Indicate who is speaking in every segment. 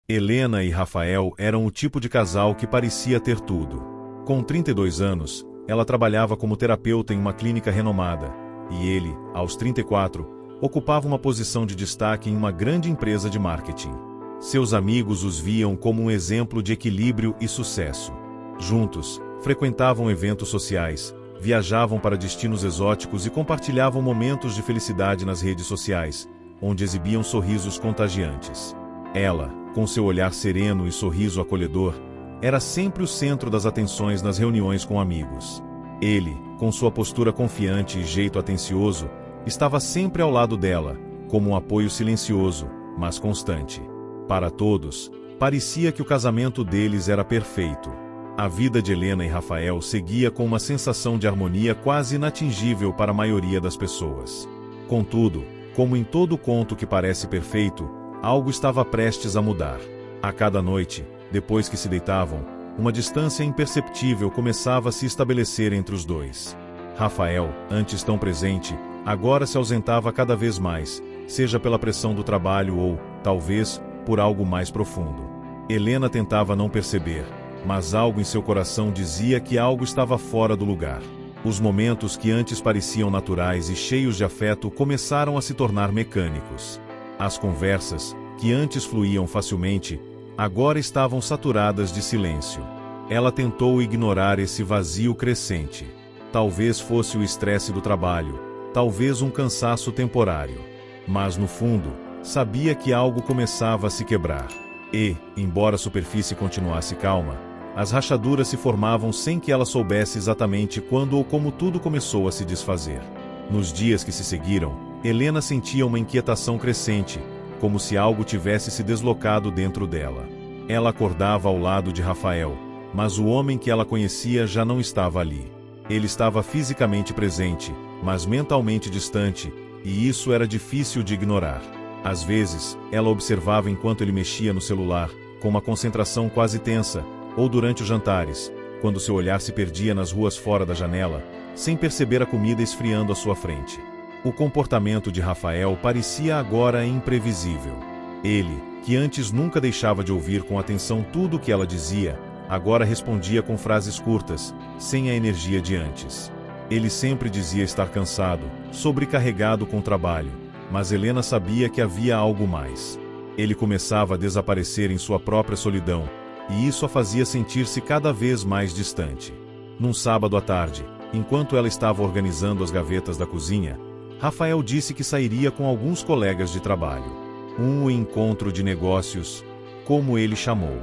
Speaker 1: Helena e Rafael eram o tipo de casal que parecia ter tudo. Com 32 anos, ela trabalhava como terapeuta em uma clínica renomada, e ele, aos 34, ocupava uma posição de destaque em uma grande empresa de marketing. Seus amigos os viam como um exemplo de equilíbrio e sucesso. Juntos, frequentavam eventos sociais, viajavam para destinos exóticos e compartilhavam momentos de felicidade nas redes sociais, onde exibiam sorrisos contagiantes. Ela, com seu olhar sereno e sorriso acolhedor, era sempre o centro das atenções nas reuniões com amigos. Ele, com sua postura confiante e jeito atencioso, estava sempre ao lado dela, como um apoio silencioso, mas constante. Para todos, parecia que o casamento deles era perfeito. A vida de Helena e Rafael seguia com uma sensação de harmonia quase inatingível para a maioria das pessoas. Contudo, como em todo conto que parece perfeito, algo estava prestes a mudar. A cada noite, depois que se deitavam, uma distância imperceptível começava a se estabelecer entre os dois. Rafael, antes tão presente, agora se ausentava cada vez mais, seja pela pressão do trabalho ou, talvez, por algo mais profundo. Helena tentava não perceber, mas algo em seu coração dizia que algo estava fora do lugar. Os momentos que antes pareciam naturais e cheios de afeto começaram a se tornar mecânicos. As conversas, que antes fluíam facilmente, agora estavam saturadas de silêncio. Ela tentou ignorar esse vazio crescente. Talvez fosse o estresse do trabalho, talvez um cansaço temporário. Mas no fundo, sabia que algo começava a se quebrar. E, embora a superfície continuasse calma, as rachaduras se formavam sem que ela soubesse exatamente quando ou como tudo começou a se desfazer. Nos dias que se seguiram, Helena sentia uma inquietação crescente, como se algo tivesse se deslocado dentro dela. Ela acordava ao lado de Rafael, mas o homem que ela conhecia já não estava ali. Ele estava fisicamente presente, mas mentalmente distante, e isso era difícil de ignorar. Às vezes, ela observava enquanto ele mexia no celular, com uma concentração quase tensa, ou durante os jantares, quando seu olhar se perdia nas ruas fora da janela, sem perceber a comida esfriando à sua frente. O comportamento de Rafael parecia agora imprevisível. Ele, que antes nunca deixava de ouvir com atenção tudo o que ela dizia, agora respondia com frases curtas, sem a energia de antes. Ele sempre dizia estar cansado, sobrecarregado com o trabalho, mas Helena sabia que havia algo mais. Ele começava a desaparecer em sua própria solidão, e isso a fazia sentir-se cada vez mais distante. Num sábado à tarde, enquanto ela estava organizando as gavetas da cozinha, Rafael disse que sairia com alguns colegas de trabalho. Um encontro de negócios, como ele chamou.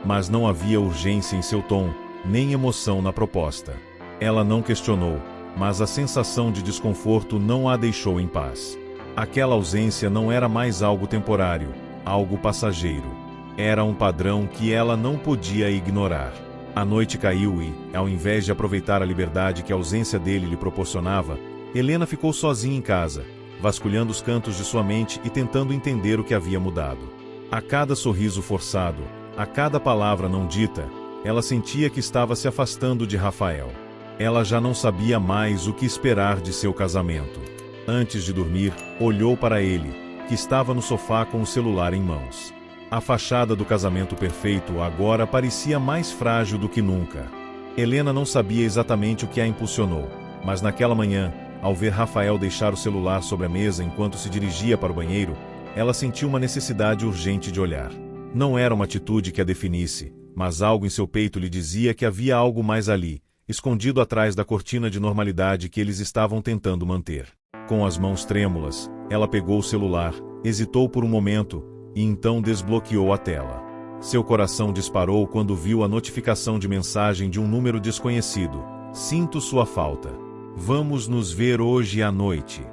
Speaker 1: Mas não havia urgência em seu tom, nem emoção na proposta. Ela não questionou, mas a sensação de desconforto não a deixou em paz. Aquela ausência não era mais algo temporário, algo passageiro. Era um padrão que ela não podia ignorar. A noite caiu e, ao invés de aproveitar a liberdade que a ausência dele lhe proporcionava, Helena ficou sozinha em casa, vasculhando os cantos de sua mente e tentando entender o que havia mudado. A cada sorriso forçado, a cada palavra não dita, ela sentia que estava se afastando de Rafael. Ela já não sabia mais o que esperar de seu casamento. Antes de dormir, olhou para ele, que estava no sofá com o celular em mãos. A fachada do casamento perfeito agora parecia mais frágil do que nunca. Helena não sabia exatamente o que a impulsionou, mas naquela manhã, ao ver Rafael deixar o celular sobre a mesa enquanto se dirigia para o banheiro, ela sentiu uma necessidade urgente de olhar. Não era uma atitude que a definisse, mas algo em seu peito lhe dizia que havia algo mais ali, escondido atrás da cortina de normalidade que eles estavam tentando manter. Com as mãos trêmulas, ela pegou o celular, hesitou por um momento, e então desbloqueou a tela. Seu coração disparou quando viu a notificação de mensagem de um número desconhecido. Sinto sua falta. Vamos nos ver hoje à noite.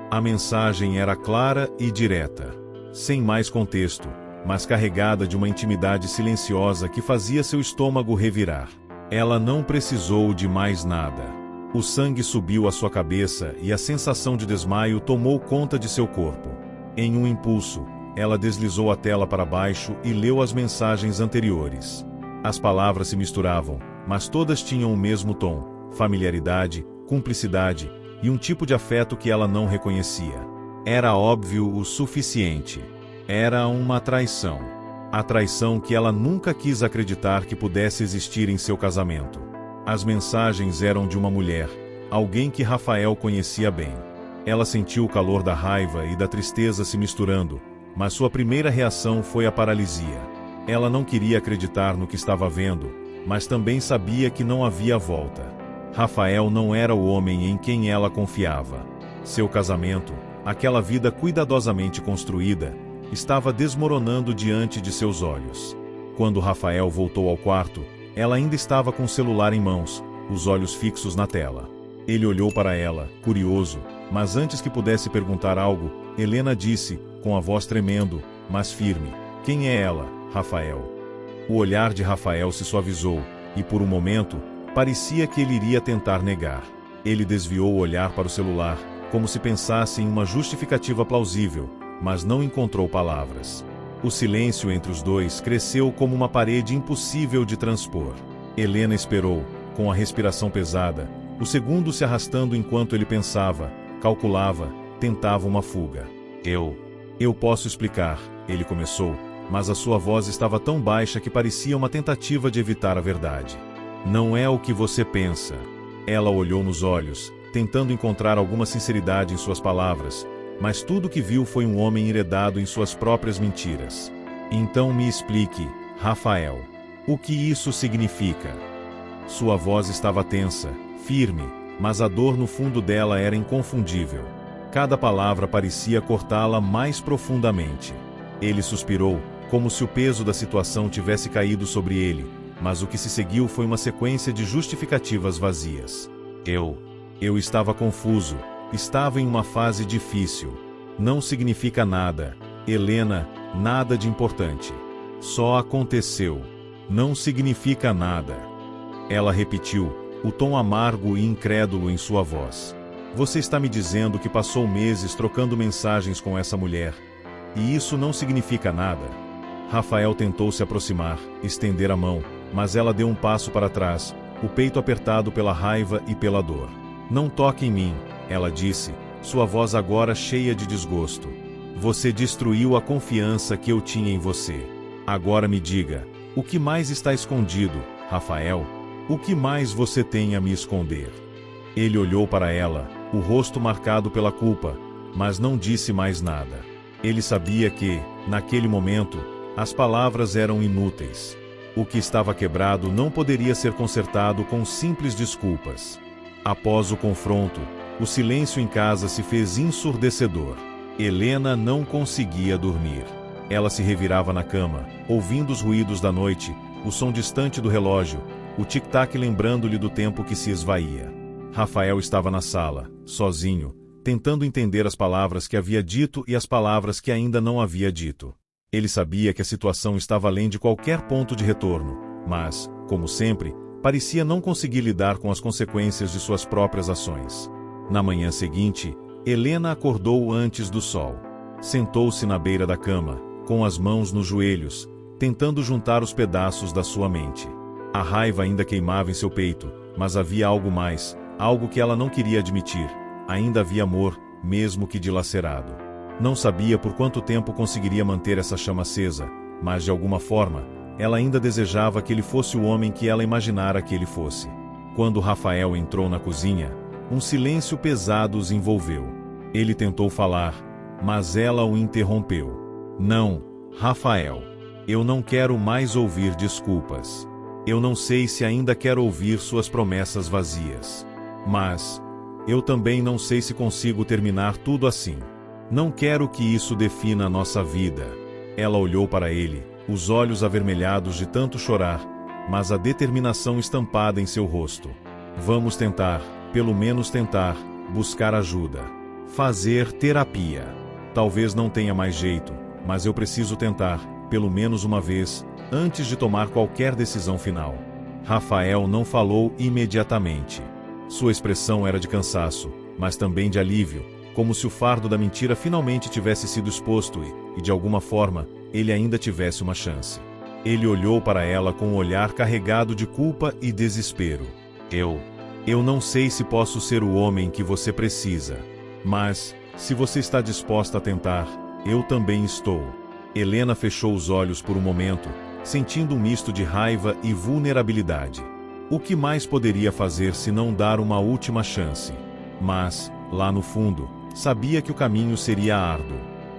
Speaker 1: A mensagem era clara e direta, sem mais contexto, mas carregada de uma intimidade silenciosa que fazia seu estômago revirar. Ela não precisou de mais nada. O sangue subiu à sua cabeça e a sensação de desmaio tomou conta de seu corpo. Em um impulso, ela deslizou a tela para baixo e leu as mensagens anteriores. As palavras se misturavam, mas todas tinham o mesmo tom: familiaridade, cumplicidade e um tipo de afeto que ela não reconhecia. Era óbvio o suficiente. Era uma traição. A traição que ela nunca quis acreditar que pudesse existir em seu casamento. As mensagens eram de uma mulher, alguém que Rafael conhecia bem. Ela sentiu o calor da raiva e da tristeza se misturando, mas sua primeira reação foi a paralisia. Ela não queria acreditar no que estava vendo, mas também sabia que não havia volta. Rafael não era o homem em quem ela confiava. Seu casamento, aquela vida cuidadosamente construída, estava desmoronando diante de seus olhos. Quando Rafael voltou ao quarto, ela ainda estava com o celular em mãos, os olhos fixos na tela. Ele olhou para ela, curioso, mas antes que pudesse perguntar algo, Helena disse, com a voz tremendo, mas firme: "Quem é ela, Rafael?" O olhar de Rafael se suavizou, e por um momento, parecia que ele iria tentar negar. Ele desviou o olhar para o celular, como se pensasse em uma justificativa plausível, mas não encontrou palavras. O silêncio entre os dois cresceu como uma parede impossível de transpor. Helena esperou, com a respiração pesada, os segundos se arrastando enquanto ele pensava, calculava, tentava uma fuga. Eu posso explicar, ele começou, mas a sua voz estava tão baixa que parecia uma tentativa de evitar a verdade. "Não é o que você pensa." Ela olhou nos olhos, tentando encontrar alguma sinceridade em suas palavras, mas tudo que viu foi um homem enredado em suas próprias mentiras. "Então me explique, Rafael. O que isso significa?" Sua voz estava tensa, firme, mas a dor no fundo dela era inconfundível. Cada palavra parecia cortá-la mais profundamente. Ele suspirou, como se o peso da situação tivesse caído sobre ele, mas o que se seguiu foi uma sequência de justificativas vazias. Eu estava confuso, estava em uma fase difícil. Não significa nada, Helena, nada de importante. Só aconteceu. Não significa nada. Ela repetiu, o tom amargo e incrédulo em sua voz. "Você está me dizendo que passou meses trocando mensagens com essa mulher, e isso não significa nada?" Rafael tentou se aproximar, estender a mão, mas ela deu um passo para trás, o peito apertado pela raiva e pela dor. "Não toque em mim," ela disse, sua voz agora cheia de desgosto. "Você destruiu a confiança que eu tinha em você. Agora me diga, o que mais está escondido, Rafael? O que mais você tem a me esconder?" Ele olhou para ela, o rosto marcado pela culpa, mas não disse mais nada. Ele sabia que, naquele momento, as palavras eram inúteis. O que estava quebrado não poderia ser consertado com simples desculpas. Após o confronto, o silêncio em casa se fez ensurdecedor. Helena não conseguia dormir. Ela se revirava na cama, ouvindo os ruídos da noite, o som distante do relógio, o tic-tac lembrando-lhe do tempo que se esvaía. Rafael estava na sala, sozinho, tentando entender as palavras que havia dito e as palavras que ainda não havia dito. Ele sabia que a situação estava além de qualquer ponto de retorno, mas, como sempre, parecia não conseguir lidar com as consequências de suas próprias ações. Na manhã seguinte, Helena acordou antes do sol. Sentou-se na beira da cama, com as mãos nos joelhos, tentando juntar os pedaços da sua mente. A raiva ainda queimava em seu peito, mas havia algo mais, algo que ela não queria admitir. Ainda havia amor, mesmo que dilacerado. Não sabia por quanto tempo conseguiria manter essa chama acesa, mas de alguma forma, ela ainda desejava que ele fosse o homem que ela imaginara que ele fosse. Quando Rafael entrou na cozinha, um silêncio pesado os envolveu. Ele tentou falar, mas ela o interrompeu. "Não, Rafael. Eu não quero mais ouvir desculpas. Eu não sei se ainda quero ouvir suas promessas vazias. Mas eu também não sei se consigo terminar tudo assim. Não quero que isso defina a nossa vida." Ela olhou para ele, os olhos avermelhados de tanto chorar, mas a determinação estampada em seu rosto. "Vamos tentar, pelo menos tentar, buscar ajuda. Fazer terapia. Talvez não tenha mais jeito, mas eu preciso tentar, pelo menos uma vez, antes de tomar qualquer decisão final." Rafael não falou imediatamente. Sua expressão era de cansaço, mas também de alívio, como se o fardo da mentira finalmente tivesse sido exposto e, de alguma forma, ele ainda tivesse uma chance. Ele olhou para ela com um olhar carregado de culpa e desespero. Eu não sei se posso ser o homem que você precisa. Mas, se você está disposta a tentar, eu também estou." Helena fechou os olhos por um momento, sentindo um misto de raiva e vulnerabilidade. O que mais poderia fazer se não dar uma última chance? Mas, lá no fundo, sabia que o caminho seria árduo.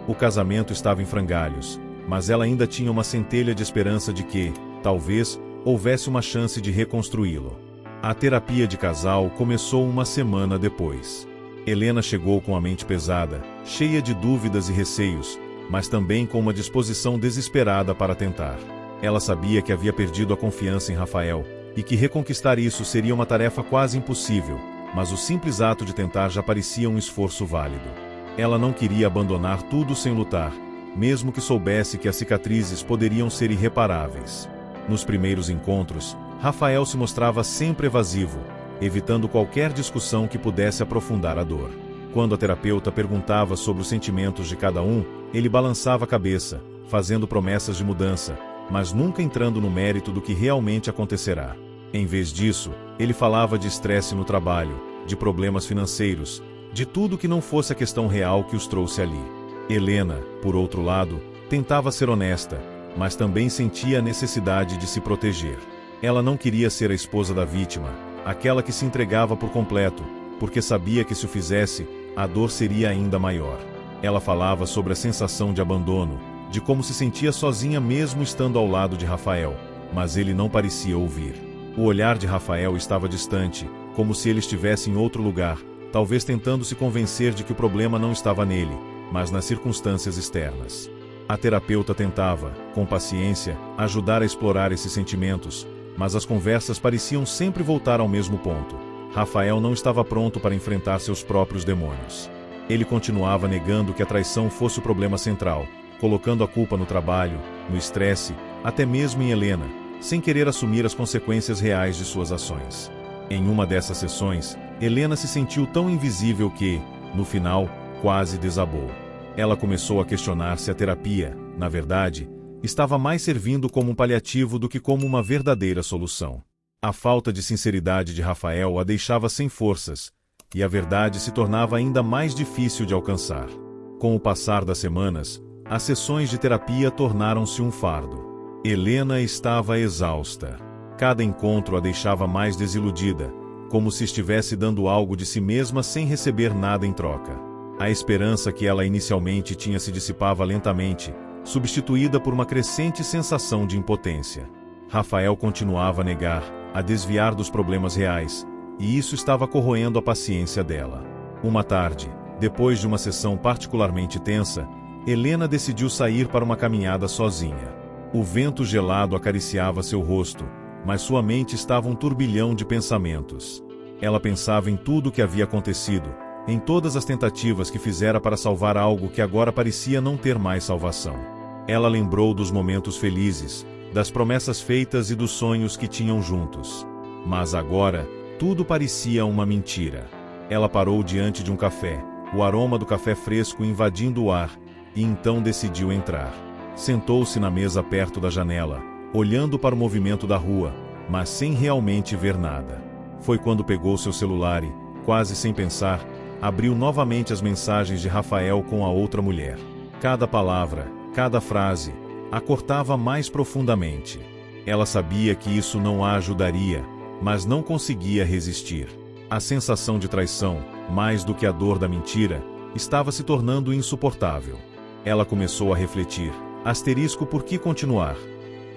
Speaker 1: O casamento estava em frangalhos, mas ela ainda tinha uma centelha de esperança de que, talvez, houvesse uma chance de reconstruí-lo. A terapia de casal começou uma semana depois. Helena chegou com a mente pesada, cheia de dúvidas e receios, mas também com uma disposição desesperada para tentar. Ela sabia que havia perdido a confiança em Rafael, e que reconquistar isso seria uma tarefa quase impossível, mas o simples ato de tentar já parecia um esforço válido. Ela não queria abandonar tudo sem lutar, mesmo que soubesse que as cicatrizes poderiam ser irreparáveis. Nos primeiros encontros, Rafael se mostrava sempre evasivo, evitando qualquer discussão que pudesse aprofundar a dor. Quando a terapeuta perguntava sobre os sentimentos de cada um, ele balançava a cabeça, fazendo promessas de mudança, mas nunca entrando no mérito do que realmente acontecerá. Em vez disso, ele falava de estresse no trabalho, de problemas financeiros, de tudo que não fosse a questão real que os trouxe ali. Helena, por outro lado, tentava ser honesta, mas também sentia a necessidade de se proteger. Ela não queria ser a esposa da vítima, aquela que se entregava por completo, porque sabia que se o fizesse, a dor seria ainda maior. Ela falava sobre a sensação de abandono, de como se sentia sozinha mesmo estando ao lado de Rafael, mas ele não parecia ouvir. O olhar de Rafael estava distante, como se ele estivesse em outro lugar, talvez tentando se convencer de que o problema não estava nele, mas nas circunstâncias externas. A terapeuta tentava, com paciência, ajudar a explorar esses sentimentos, mas as conversas pareciam sempre voltar ao mesmo ponto. Rafael não estava pronto para enfrentar seus próprios demônios. Ele continuava negando que a traição fosse o problema central, colocando a culpa no trabalho, no estresse, até mesmo em Helena, sem querer assumir as consequências reais de suas ações. Em uma dessas sessões, Helena se sentiu tão invisível que, no final, quase desabou. Ela começou a questionar se a terapia, na verdade, estava mais servindo como um paliativo do que como uma verdadeira solução. A falta de sinceridade de Rafael a deixava sem forças, e a verdade se tornava ainda mais difícil de alcançar. Com o passar das semanas, as sessões de terapia tornaram-se um fardo. Helena estava exausta. Cada encontro a deixava mais desiludida, como se estivesse dando algo de si mesma sem receber nada em troca. A esperança que ela inicialmente tinha se dissipava lentamente, substituída por uma crescente sensação de impotência. Rafael continuava a negar, a desviar dos problemas reais, e isso estava corroendo a paciência dela. Uma tarde, depois de uma sessão particularmente tensa, Helena decidiu sair para uma caminhada sozinha. O vento gelado acariciava seu rosto, mas sua mente estava um turbilhão de pensamentos. Ela pensava em tudo o que havia acontecido, em todas as tentativas que fizera para salvar algo que agora parecia não ter mais salvação. Ela lembrou dos momentos felizes, das promessas feitas e dos sonhos que tinham juntos. Mas agora, tudo parecia uma mentira. Ela parou diante de um café, o aroma do café fresco invadindo o ar, e então decidiu entrar. Sentou-se na mesa perto da janela, olhando para o movimento da rua, mas sem realmente ver nada. Foi quando pegou seu celular e, quase sem pensar, abriu novamente as mensagens de Rafael com a outra mulher. Cada palavra, cada frase, a cortava mais profundamente. Ela sabia que isso não a ajudaria, mas não conseguia resistir. A sensação de traição, mais do que a dor da mentira, estava se tornando insuportável. Ela começou a refletir. Asterisco, por que continuar?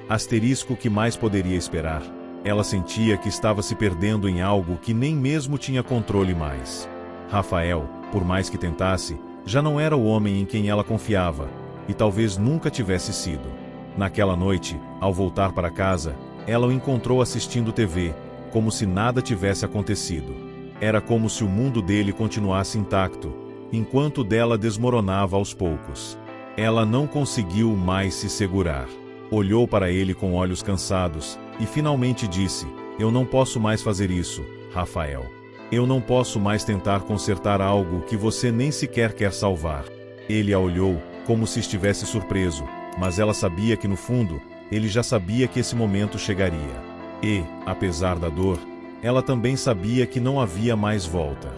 Speaker 1: Asterisco, o que mais poderia esperar? Ela sentia que estava se perdendo em algo que nem mesmo tinha controle mais. Rafael, por mais que tentasse, já não era o homem em quem ela confiava, e talvez nunca tivesse sido. Naquela noite, ao voltar para casa, ela o encontrou assistindo TV, como se nada tivesse acontecido. Era como se o mundo dele continuasse intacto, enquanto o dela desmoronava aos poucos. Ela não conseguiu mais se segurar. Olhou para ele com olhos cansados, e finalmente disse: "Eu não posso mais fazer isso, Rafael. Eu não posso mais tentar consertar algo que você nem sequer quer salvar." Ele a olhou, como se estivesse surpreso, mas ela sabia que no fundo, ele já sabia que esse momento chegaria. E, apesar da dor, ela também sabia que não havia mais volta.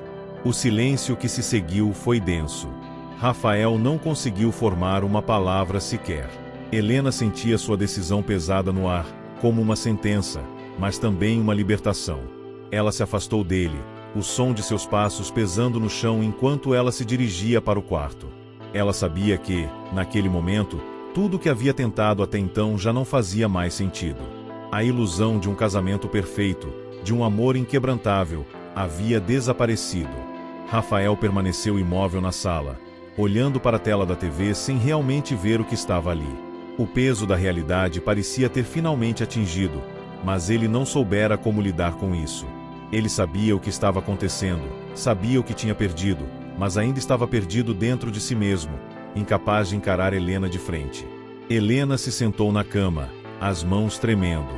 Speaker 1: O silêncio que se seguiu foi denso. Rafael não conseguiu formar uma palavra sequer. Helena sentia sua decisão pesada no ar, como uma sentença, mas também uma libertação. Ela se afastou dele, o som de seus passos pesando no chão enquanto ela se dirigia para o quarto. Ela sabia que, naquele momento, tudo o que havia tentado até então já não fazia mais sentido. A ilusão de um casamento perfeito, de um amor inquebrantável, havia desaparecido. Rafael permaneceu imóvel na sala, olhando para a tela da TV sem realmente ver o que estava ali. O peso da realidade parecia ter finalmente atingido, mas ele não soubera como lidar com isso. Ele sabia o que estava acontecendo, sabia o que tinha perdido, mas ainda estava perdido dentro de si mesmo, incapaz de encarar Helena de frente. Helena se sentou na cama, as mãos tremendo.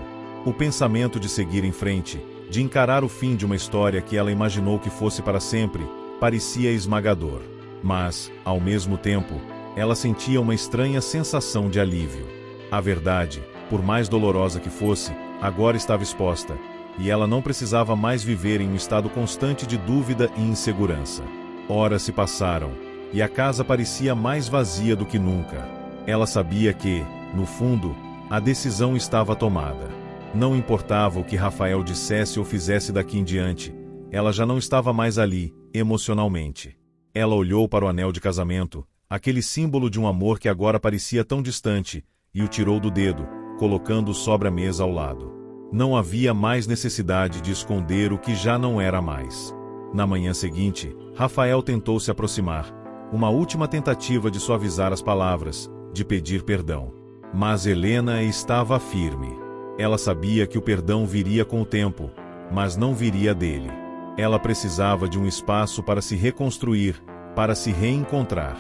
Speaker 1: O pensamento de seguir em frente, de encarar o fim de uma história que ela imaginou que fosse para sempre, parecia esmagador. Mas, ao mesmo tempo, ela sentia uma estranha sensação de alívio. A verdade, por mais dolorosa que fosse, agora estava exposta, e ela não precisava mais viver em um estado constante de dúvida e insegurança. Horas se passaram, e a casa parecia mais vazia do que nunca. Ela sabia que, no fundo, a decisão estava tomada. Não importava o que Rafael dissesse ou fizesse daqui em diante, ela já não estava mais ali, emocionalmente. Ela olhou para o anel de casamento, aquele símbolo de um amor que agora parecia tão distante, e o tirou do dedo, colocando-o sobre a mesa ao lado. Não havia mais necessidade de esconder o que já não era mais. Na manhã seguinte, Rafael tentou se aproximar, uma última tentativa de suavizar as palavras, de pedir perdão. Mas Helena estava firme. Ela sabia que o perdão viria com o tempo, mas não viria dele. Ela precisava de um espaço para se reconstruir, para se reencontrar.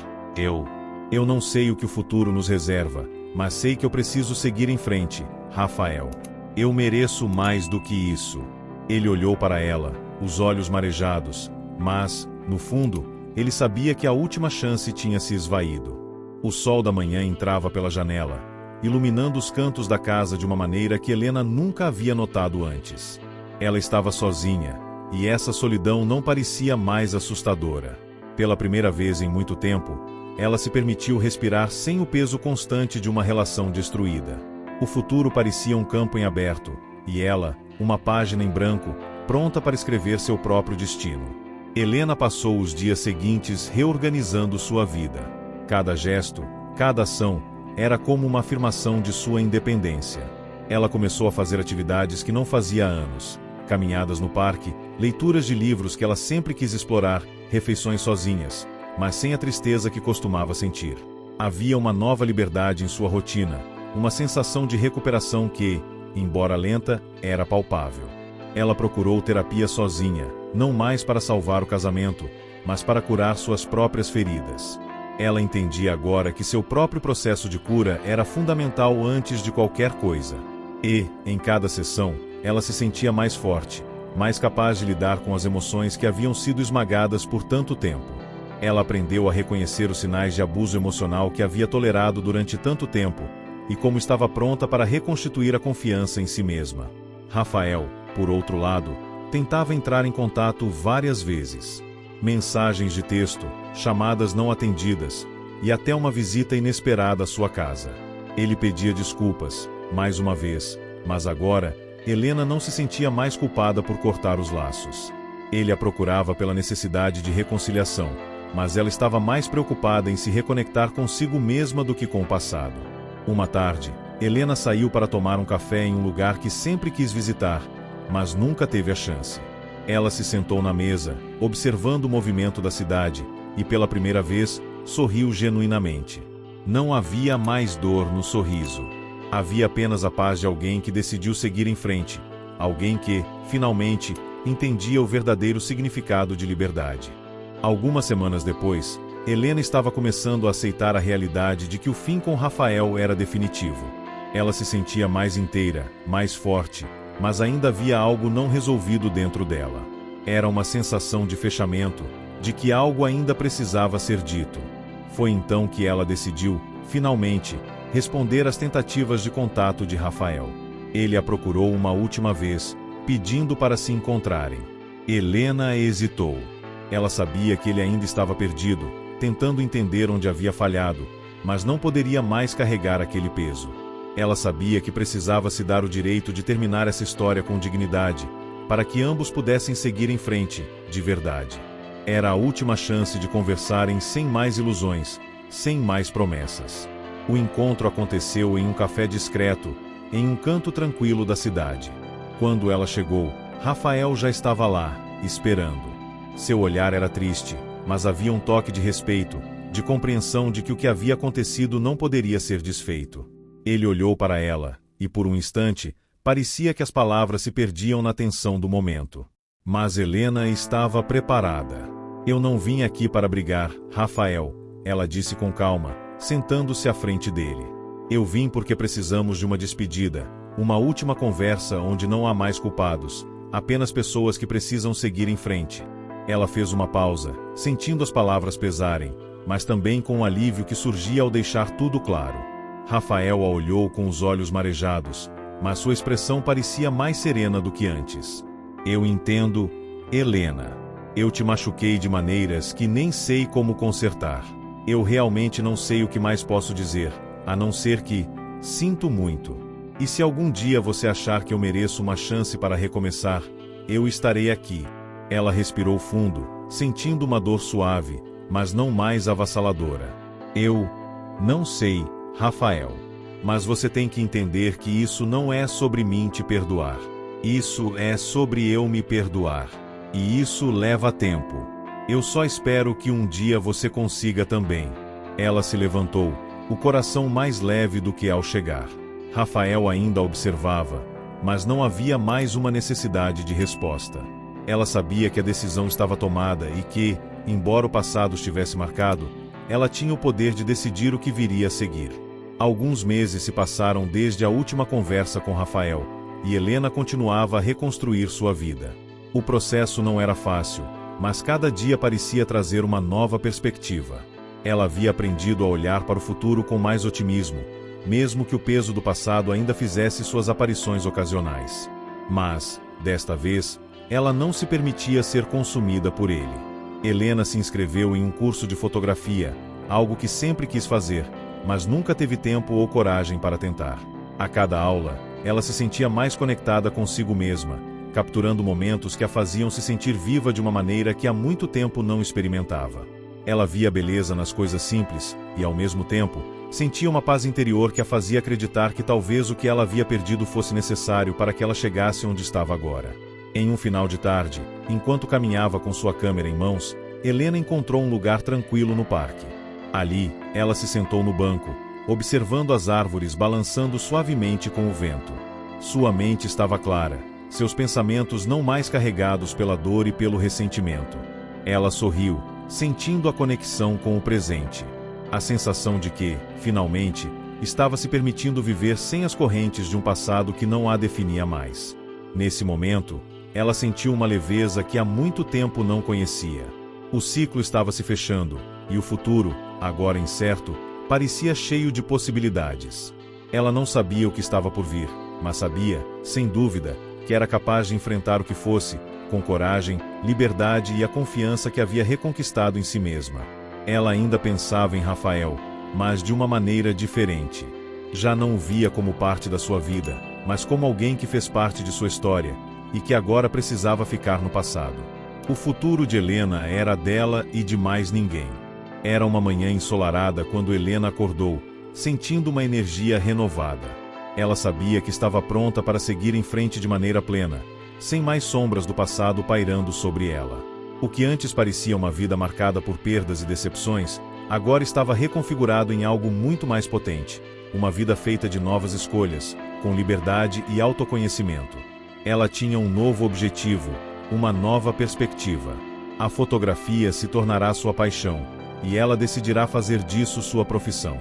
Speaker 1: Eu não sei o que o futuro nos reserva, mas sei que eu preciso seguir em frente, Rafael. Eu mereço mais do que isso. Ele olhou para ela, os olhos marejados, mas, no fundo, ele sabia que a última chance tinha se esvaído. O sol da manhã entrava pela janela, iluminando os cantos da casa de uma maneira que Helena nunca havia notado antes. Ela estava sozinha, e essa solidão não parecia mais assustadora. Pela primeira vez em muito tempo, ela se permitiu respirar sem o peso constante de uma relação destruída. O futuro parecia um campo em aberto, e ela, uma página em branco, pronta para escrever seu próprio destino. Helena passou os dias seguintes reorganizando sua vida. Cada gesto, cada ação, era como uma afirmação de sua independência. Ela começou a fazer atividades que não fazia há anos, caminhadas no parque, leituras de livros que ela sempre quis explorar, refeições sozinhas, mas sem a tristeza que costumava sentir. Havia uma nova liberdade em sua rotina, uma sensação de recuperação que, embora lenta, era palpável. Ela procurou terapia sozinha, não mais para salvar o casamento, mas para curar suas próprias feridas. Ela entendia agora que seu próprio processo de cura era fundamental antes de qualquer coisa. E, em cada sessão, ela se sentia mais forte, mais capaz de lidar com as emoções que haviam sido esmagadas por tanto tempo. Ela aprendeu a reconhecer os sinais de abuso emocional que havia tolerado durante tanto tempo, e como estava pronta para reconstituir a confiança em si mesma. Rafael, por outro lado, tentava entrar em contato várias vezes. Mensagens de texto, chamadas não atendidas, e até uma visita inesperada à sua casa. Ele pedia desculpas, mais uma vez, mas agora, Helena não se sentia mais culpada por cortar os laços. Ele a procurava pela necessidade de reconciliação, mas ela estava mais preocupada em se reconectar consigo mesma do que com o passado. Uma tarde, Helena saiu para tomar um café em um lugar que sempre quis visitar, mas nunca teve a chance. Ela se sentou na mesa, observando o movimento da cidade, e pela primeira vez, sorriu genuinamente. Não havia mais dor no sorriso. Havia apenas a paz de alguém que decidiu seguir em frente, alguém que, finalmente, entendia o verdadeiro significado de liberdade. Algumas semanas depois, Helena estava começando a aceitar a realidade de que o fim com Rafael era definitivo. Ela se sentia mais inteira, mais forte, mas ainda havia algo não resolvido dentro dela. Era uma sensação de fechamento, de que algo ainda precisava ser dito. Foi então que ela decidiu, finalmente, responder às tentativas de contato de Rafael. Ele a procurou uma última vez, pedindo para se encontrarem. Helena hesitou. Ela sabia que ele ainda estava perdido, tentando entender onde havia falhado, mas não poderia mais carregar aquele peso. Ela sabia que precisava se dar o direito de terminar essa história com dignidade, para que ambos pudessem seguir em frente, de verdade. Era a última chance de conversarem sem mais ilusões, sem mais promessas. O encontro aconteceu em um café discreto, em um canto tranquilo da cidade. Quando ela chegou, Rafael já estava lá, esperando. Seu olhar era triste, mas havia um toque de respeito, de compreensão de que o que havia acontecido não poderia ser desfeito. Ele olhou para ela, e por um instante, parecia que as palavras se perdiam na tensão do momento. Mas Helena estava preparada. Eu não vim aqui para brigar, Rafael, ela disse com calma, sentando-se à frente dele. Eu vim porque precisamos de uma despedida, uma última conversa onde não há mais culpados, apenas pessoas que precisam seguir em frente. Ela fez uma pausa, sentindo as palavras pesarem, mas também com o alívio que surgia ao deixar tudo claro. Rafael a olhou com os olhos marejados, mas sua expressão parecia mais serena do que antes. Eu entendo, Helena. Eu te machuquei de maneiras que nem sei como consertar. Eu realmente não sei o que mais posso dizer, a não ser que, sinto muito. E se algum dia você achar que eu mereço uma chance para recomeçar, eu estarei aqui. Ela respirou fundo, sentindo uma dor suave, mas não mais avassaladora. Eu não sei, Rafael. Mas você tem que entender que isso não é sobre mim te perdoar. Isso é sobre eu me perdoar. E isso leva tempo. Eu só espero que um dia você consiga também. Ela se levantou, o coração mais leve do que ao chegar. Rafael ainda a observava, mas não havia mais uma necessidade de resposta. Ela sabia que a decisão estava tomada e que, embora o passado estivesse marcado, ela tinha o poder de decidir o que viria a seguir. Alguns meses se passaram desde a última conversa com Rafael, e Helena continuava a reconstruir sua vida. O processo não era fácil, mas cada dia parecia trazer uma nova perspectiva. Ela havia aprendido a olhar para o futuro com mais otimismo, mesmo que o peso do passado ainda fizesse suas aparições ocasionais. Mas, desta vez, ela não se permitia ser consumida por ele. Helena se inscreveu em um curso de fotografia, algo que sempre quis fazer, mas nunca teve tempo ou coragem para tentar. A cada aula, ela se sentia mais conectada consigo mesma, capturando momentos que a faziam se sentir viva de uma maneira que há muito tempo não experimentava. Ela via beleza nas coisas simples e, ao mesmo tempo, sentia uma paz interior que a fazia acreditar que talvez o que ela havia perdido fosse necessário para que ela chegasse onde estava agora. Em um final de tarde, enquanto caminhava com sua câmera em mãos, Helena encontrou um lugar tranquilo no parque. Ali, ela se sentou no banco, observando as árvores balançando suavemente com o vento. Sua mente estava clara, seus pensamentos não mais carregados pela dor e pelo ressentimento. Ela sorriu, sentindo a conexão com o presente. A sensação de que, finalmente, estava se permitindo viver sem as correntes de um passado que não a definia mais. Nesse momento, ela sentiu uma leveza que há muito tempo não conhecia. O ciclo estava se fechando, e o futuro, agora incerto, parecia cheio de possibilidades. Ela não sabia o que estava por vir, mas sabia, sem dúvida, que era capaz de enfrentar o que fosse, com coragem, liberdade e a confiança que havia reconquistado em si mesma. Ela ainda pensava em Rafael, mas de uma maneira diferente. Já não o via como parte da sua vida, mas como alguém que fez parte de sua história, e que agora precisava ficar no passado. O futuro de Helena era dela e de mais ninguém. Era uma manhã ensolarada quando Helena acordou, sentindo uma energia renovada. Ela sabia que estava pronta para seguir em frente de maneira plena, sem mais sombras do passado pairando sobre ela. O que antes parecia uma vida marcada por perdas e decepções, agora estava reconfigurado em algo muito mais potente, uma vida feita de novas escolhas, com liberdade e autoconhecimento. Ela tinha um novo objetivo, uma nova perspectiva. A fotografia se tornará sua paixão, e ela decidirá fazer disso sua profissão.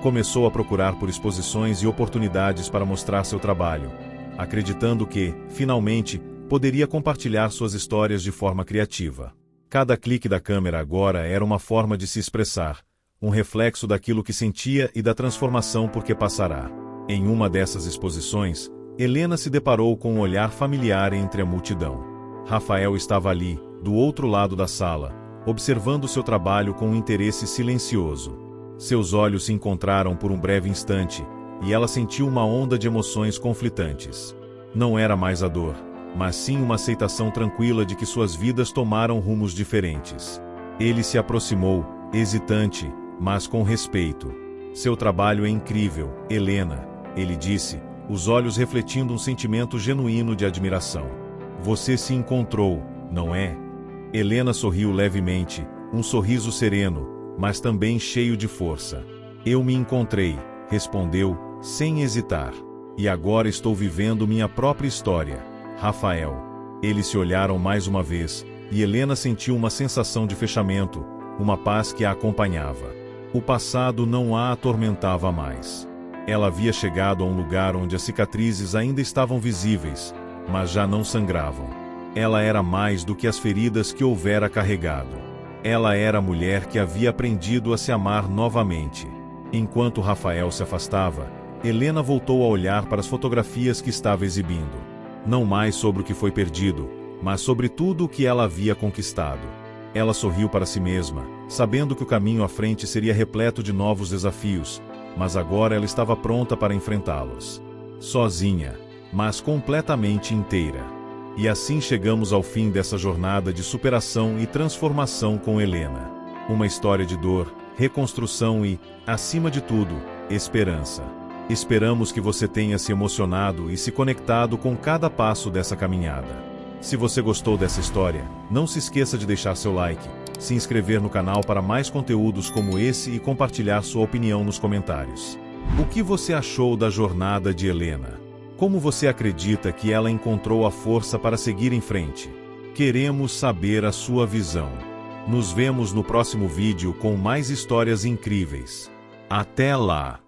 Speaker 1: Começou a procurar por exposições e oportunidades para mostrar seu trabalho, acreditando que, finalmente, poderia compartilhar suas histórias de forma criativa. Cada clique da câmera agora era uma forma de se expressar, um reflexo daquilo que sentia e da transformação por que passará. Em uma dessas exposições, Helena se deparou com um olhar familiar entre a multidão. Rafael estava ali, do outro lado da sala, observando seu trabalho com um interesse silencioso. Seus olhos se encontraram por um breve instante, e ela sentiu uma onda de emoções conflitantes. Não era mais a dor, mas sim uma aceitação tranquila de que suas vidas tomaram rumos diferentes. Ele se aproximou, hesitante, mas com respeito. Seu trabalho é incrível, Helena, ele disse, os olhos refletindo um sentimento genuíno de admiração. Você se encontrou, não é? Helena sorriu levemente, um sorriso sereno, mas também cheio de força. Eu me encontrei, respondeu, sem hesitar. E agora estou vivendo minha própria história, Rafael. Eles se olharam mais uma vez, e Helena sentiu uma sensação de fechamento, uma paz que a acompanhava. O passado não a atormentava mais. Ela havia chegado a um lugar onde as cicatrizes ainda estavam visíveis, mas já não sangravam. Ela era mais do que as feridas que houvera carregado. Ela era a mulher que havia aprendido a se amar novamente. Enquanto Rafael se afastava, Helena voltou a olhar para as fotografias que estava exibindo. Não mais sobre o que foi perdido, mas sobre tudo o que ela havia conquistado. Ela sorriu para si mesma, sabendo que o caminho à frente seria repleto de novos desafios, mas agora ela estava pronta para enfrentá-los. Sozinha, mas completamente inteira. E assim chegamos ao fim dessa jornada de superação e transformação com Helena. Uma história de dor, reconstrução e, acima de tudo, esperança. Esperamos que você tenha se emocionado e se conectado com cada passo dessa caminhada. Se você gostou dessa história, não se esqueça de deixar seu like, se inscrever no canal para mais conteúdos como esse e compartilhar sua opinião nos comentários. O que você achou da jornada de Helena? Como você acredita que ela encontrou a força para seguir em frente? Queremos saber a sua visão. Nos vemos no próximo vídeo com mais histórias incríveis. Até lá!